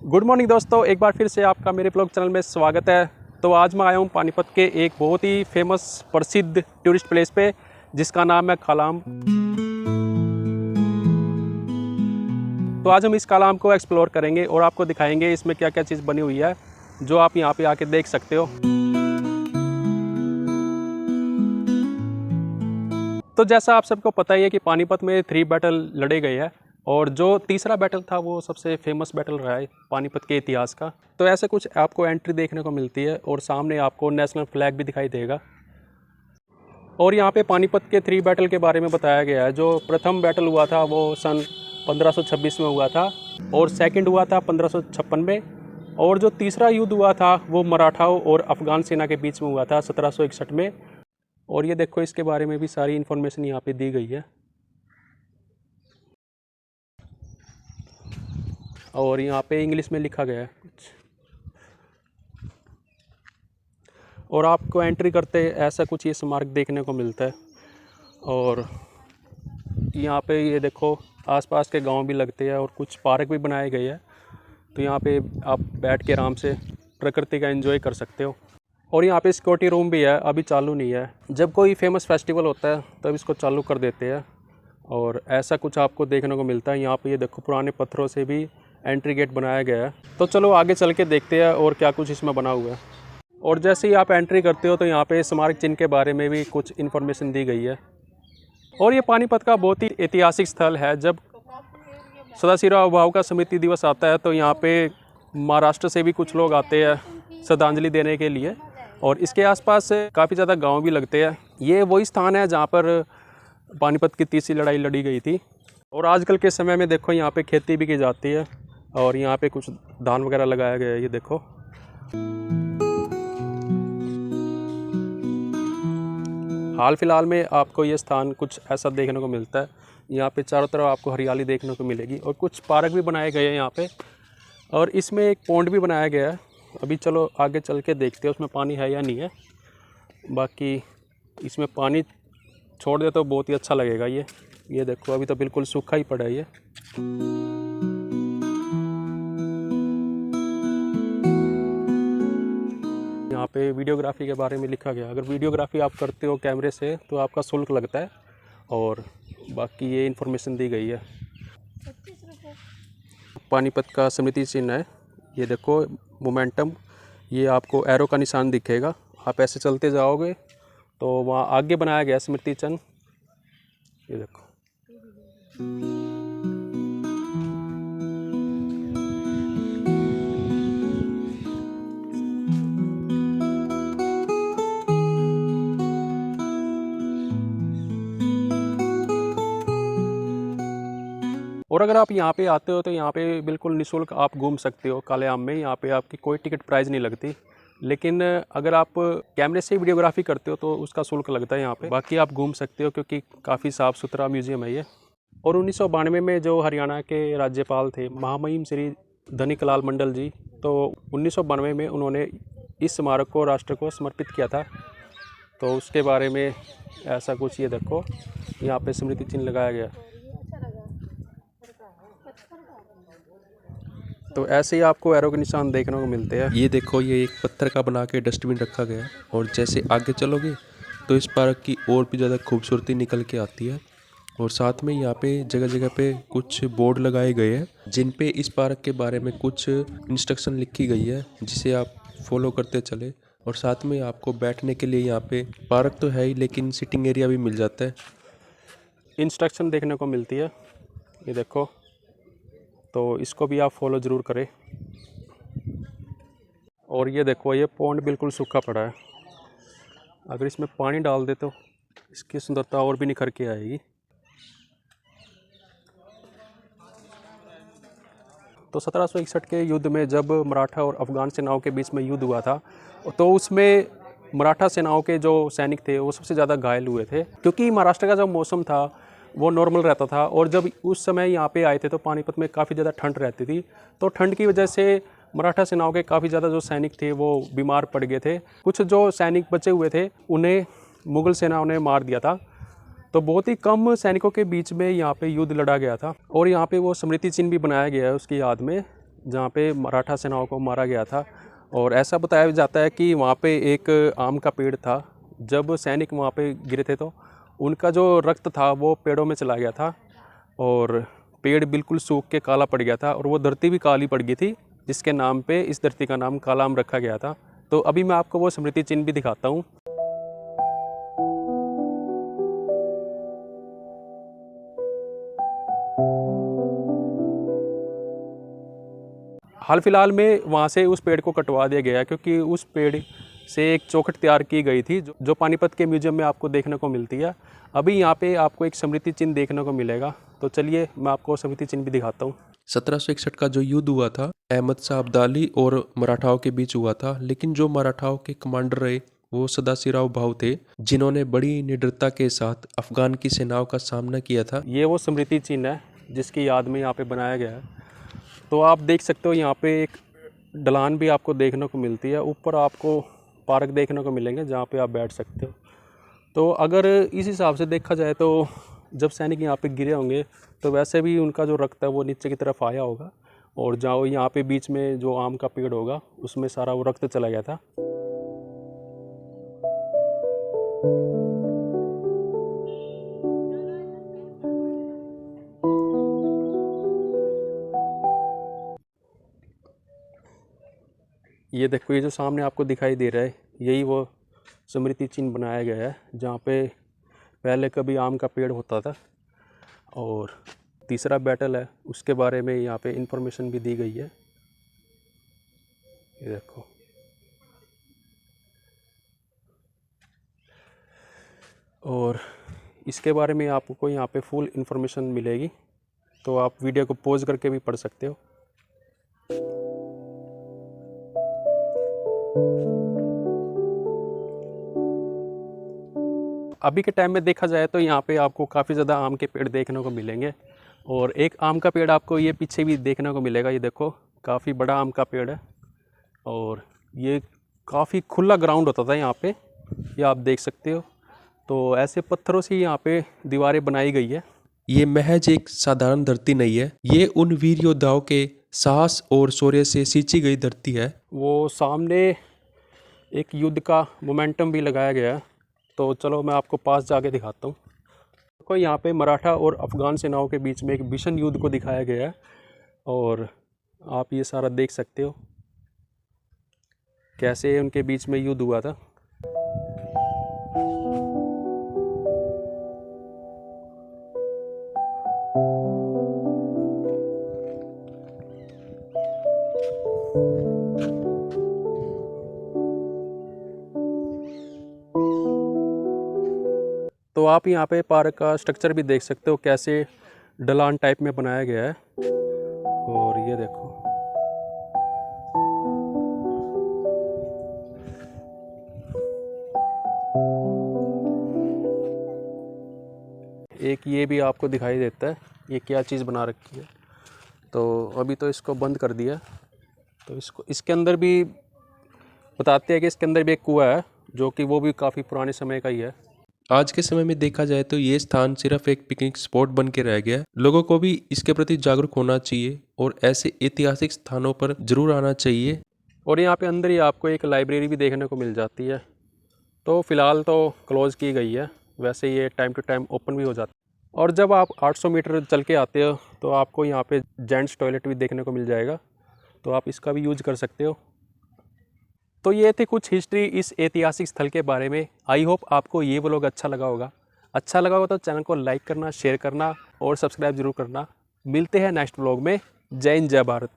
Good morning दोस्तों, एक बार फिर से आपका मेरे ब्लॉग चैनल में स्वागत है। तो आज मैं आया हूँ पानीपत के एक बहुत ही फेमस प्रसिद्ध टूरिस्ट प्लेस पे जिसका नाम है कालाम। तो आज हम इस कालाम को एक्सप्लोर करेंगे और आपको दिखाएंगे इसमें क्या क्या चीज़ बनी हुई है जो आप यहाँ पे आके देख सकते हो। तो जैसा आप सबको पता ही है कि पानीपत में 3 बैटल लड़े गए हैं और जो तीसरा बैटल था वो सबसे फेमस बैटल रहा है पानीपत के इतिहास का। तो ऐसे कुछ आपको एंट्री देखने को मिलती है और सामने आपको नेशनल फ्लैग भी दिखाई देगा। और यहाँ पे पानीपत के 3 बैटल के बारे में बताया गया है। जो प्रथम बैटल हुआ था वो सन 1526 में हुआ था और सेकंड हुआ था 1556 में, और जो तीसरा युद्ध हुआ था वो मराठाओं और अफगान सेना के बीच में हुआ था 1761 में। और ये देखो, इसके बारे में भी सारी इन्फॉर्मेशन यहाँ पे दी गई है। और यहाँ पे इंग्लिश में लिखा गया है कुछ। और आपको एंट्री करते ऐसा कुछ ये स्मारक देखने को मिलता है। और यहाँ पे ये देखो, आसपास के गांव भी लगते हैं और कुछ पार्क भी बनाए गए हैं। तो यहाँ पे आप बैठ के आराम से प्रकृति का एंजॉय कर सकते हो। और यहाँ पे सिक्योरिटी रूम भी है, अभी चालू नहीं है। जब कोई फेमस फेस्टिवल होता है तब इसको चालू कर देते हैं। और ऐसा कुछ आपको देखने को मिलता है। यहाँ पे ये देखो, पुराने पत्थरों से भी एंट्री गेट बनाया गया है। तो चलो आगे चल के देखते हैं और क्या कुछ इसमें बना हुआ है। और जैसे ही आप एंट्री करते हो तो यहाँ पे स्मारक चिन्ह के बारे में भी कुछ इन्फॉर्मेशन दी गई है। और ये पानीपत का बहुत ही ऐतिहासिक स्थल है। जब सदाशिवराव भाऊ का स्मृति दिवस आता है तो यहाँ पे महाराष्ट्र से भी कुछ लोग आते हैं श्रद्धांजलि देने के लिए। और इसके आसपास काफ़ी ज़्यादा गांव भी लगते हैं। ये वही स्थान है जहाँ पर पानीपत की तीसरी लड़ाई लड़ी गई थी। और आजकल के समय में देखो, यहाँ पे खेती भी की जाती है और यहाँ पे कुछ धान वगैरह लगाया गया है। ये देखो, हाल फिलहाल में आपको ये स्थान कुछ ऐसा देखने को मिलता है। यहाँ पे चारों तरफ आपको हरियाली देखने को मिलेगी और कुछ पार्क भी बनाए गए हैं यहाँ पे। और इसमें एक पॉन्ड भी बनाया गया है। अभी चलो आगे चल के देखते हैं उसमें पानी है या नहीं है। बाकी इसमें पानी छोड़ दे तो बहुत ही अच्छा लगेगा। ये देखो, अभी तो बिल्कुल सूखा ही पड़ा है ये। यहाँ पे वीडियोग्राफी के बारे में लिखा गया। अगर वीडियोग्राफी आप करते हो कैमरे से तो आपका शुल्क लगता है। और बाकी ये इन्फॉर्मेशन दी गई है। पानीपत का स्मृति चिन्ह है। ये देखो, मोमेंटम, ये आपको एरो का निशान दिखेगा। आप ऐसे चलते जाओगे तो वहाँ आगे बनाया गया स्मृति चिन्ह। ये देखो, और अगर आप यहाँ पे आते हो तो यहाँ पे बिल्कुल निःशुल्क आप घूम सकते हो कालेआम में। यहाँ पे आपकी कोई टिकट प्राइस नहीं लगती। लेकिन अगर आप कैमरे से वीडियोग्राफी करते हो तो उसका शुल्क लगता है यहाँ पे। बाकी आप घूम सकते हो क्योंकि काफ़ी साफ़ सुथरा म्यूजियम है ये। और 1992 में जो हरियाणा के राज्यपाल थे महामहिम श्री धनिकलाल मंडल जी, तो 1992 में उन्होंने इस स्मारक को राष्ट्र को समर्पित किया था। तो उसके बारे में ऐसा कुछ, ये देखो, यहाँ पे स्मृति चिन्ह लगाया गया। तो ऐसे ही आपको एरो के निशान देखने को मिलते हैं। ये देखो, ये एक पत्थर का बना के डस्टबिन रखा गया है। और जैसे आगे चलोगे तो इस पार्क की और भी ज़्यादा खूबसूरती निकल के आती है। और साथ में यहाँ पे जगह जगह पे कुछ बोर्ड लगाए गए हैं जिन पे इस पार्क के बारे में कुछ इंस्ट्रक्शन लिखी गई है जिसे आप फॉलो करते चले। और साथ में आपको बैठने के लिए यहाँ पे पार्क तो है ही लेकिन सिटिंग एरिया भी मिल जाता है। इंस्ट्रक्शन देखने को मिलती है, ये देखो। तो इसको भी आप फॉलो ज़रूर करें। और ये देखो, ये पॉन्ड बिल्कुल सूखा पड़ा है। अगर इसमें पानी डाल दे तो इसकी सुंदरता और भी निखर के आएगी। तो 1761 के युद्ध में जब मराठा और अफगान सेनाओं के बीच में युद्ध हुआ था तो उसमें मराठा सेनाओं के जो सैनिक थे वो सबसे ज़्यादा घायल हुए थे, क्योंकि महाराष्ट्र का जो मौसम था वो नॉर्मल रहता था। और जब उस समय यहाँ पे आए थे तो पानीपत में काफ़ी ज़्यादा ठंड रहती थी। तो ठंड की वजह से मराठा सेनाओं के काफ़ी ज़्यादा जो सैनिक थे वो बीमार पड़ गए थे। कुछ जो सैनिक बचे हुए थे उन्हें मुग़ल सेनाओं ने मार दिया था। तो बहुत ही कम सैनिकों के बीच में यहाँ पे युद्ध लड़ा गया था। और यहाँ पे वो स्मृति चिन्ह भी बनाया गया है उसकी याद में। जहाँ पे मराठा सेनाओं को मारा गया था। और ऐसा बताया जाता है कि वहाँ पे एक आम का पेड़ था, जब सैनिक वहाँ पे गिरे थे तो उनका जो रक्त था वो पेड़ों में चला गया था और पेड़ बिल्कुल सूख के काला पड़ गया था और वो धरती भी काली पड़ गई थी, जिसके नाम पे इस धरती का नाम काला आम रखा गया था। तो अभी मैं आपको वो स्मृति चिन्ह भी दिखाता हूँ। हाल फिलहाल में वहाँ से उस पेड़ को कटवा दिया गया क्योंकि उस पेड़ से एक चौखट तैयार की गई थी जो पानीपत के म्यूजियम में आपको देखने को मिलती है। अभी यहाँ पे आपको एक स्मृति चिन्ह देखने को मिलेगा, तो चलिए मैं आपको स्मृति चिन्ह भी दिखाता हूँ। 1761 का जो युद्ध हुआ था अहमद शाह अब्दाली और मराठाओं के बीच हुआ था, लेकिन जो मराठाओं के कमांडर रहे वो सदाशिवराव भाऊ थे, जिन्होंने बड़ी निडरता के साथ अफगान की सेनाओं का सामना किया था। ये वो स्मृति चिन्ह है जिसकी याद में यहाँ पे बनाया गया है। तो आप देख सकते हो यहाँ पे एक ढलान भी आपको देखने को मिलती है, ऊपर आपको पार्क देखने को मिलेंगे जहाँ पे आप बैठ सकते हो। तो अगर इस हिसाब से देखा जाए तो जब सैनिक यहाँ पे गिरे होंगे तो वैसे भी उनका जो रक्त है वो नीचे की तरफ आया होगा और जहाँ यहाँ पे बीच में जो आम का पेड़ होगा उसमें सारा वो रक्त चला गया था। ये देखो, ये जो सामने आपको दिखाई दे रहा है यही वो स्मृति चिन्ह बनाया गया है जहाँ पे पहले कभी आम का पेड़ होता था। और तीसरा बैटल है उसके बारे में यहाँ पे इंफॉर्मेशन भी दी गई है। ये देखो, और इसके बारे में आपको यहाँ पे फुल इंफॉर्मेशन मिलेगी, तो आप वीडियो को पॉज करके भी पढ़ सकते हो। अभी के टाइम में देखा जाए तो यहाँ पे आपको काफ़ी ज़्यादा आम के पेड़ देखने को मिलेंगे और एक आम का पेड़ आपको ये पीछे भी देखने को मिलेगा। ये देखो, काफ़ी बड़ा आम का पेड़ है और ये काफ़ी खुला ग्राउंड होता था यहाँ पे, ये आप देख सकते हो। तो ऐसे पत्थरों से यहाँ पे दीवारें बनाई गई है। ये महज एक साधारण धरती नहीं है, ये उन वीर योद्धाओं के साहस और शौर्य से सींची गई धरती है। वो सामने एक युद्ध का मोमेंटम भी लगाया गया है, तो चलो मैं आपको पास जाके दिखाता हूँ। देखो, यहाँ पे मराठा और अफ़गान सेनाओं के बीच में एक भीषण युद्ध को दिखाया गया है और आप ये सारा देख सकते हो कैसे उनके बीच में युद्ध हुआ था। तो आप यहाँ पे पार्क का स्ट्रक्चर भी देख सकते हो कैसे ढलान टाइप में बनाया गया है। और ये देखो, एक ये भी आपको दिखाई देता है ये क्या चीज़ बना रखी है। तो अभी तो इसको बंद कर दिया, तो इसके अंदर भी बताते हैं कि इसके अंदर भी एक कुआं है जो कि वो भी काफ़ी पुराने समय का ही है। आज के समय में देखा जाए तो ये स्थान सिर्फ एक पिकनिक स्पॉट बन के रह गया है। लोगों को भी इसके प्रति जागरूक होना चाहिए और ऐसे ऐतिहासिक स्थानों पर जरूर आना चाहिए। और यहाँ पे अंदर ही आपको एक लाइब्रेरी भी देखने को मिल जाती है। तो फ़िलहाल तो क्लोज़ की गई है, वैसे ये टाइम टू टाइम ओपन भी हो जाता है। और जब आप 800 मीटर चल के आते हो तो आपको यहाँ पे जेंट्स टॉयलेट भी देखने को मिल जाएगा, तो आप इसका भी यूज कर सकते हो। तो ये थी कुछ हिस्ट्री इस ऐतिहासिक स्थल के बारे में। आई होप आपको ये व्लॉग अच्छा लगा होगा। अच्छा लगा होगा तो चैनल को लाइक करना, शेयर करना और सब्सक्राइब जरूर करना। मिलते हैं नेक्स्ट व्लॉग में। जय हिंद, जय भारत।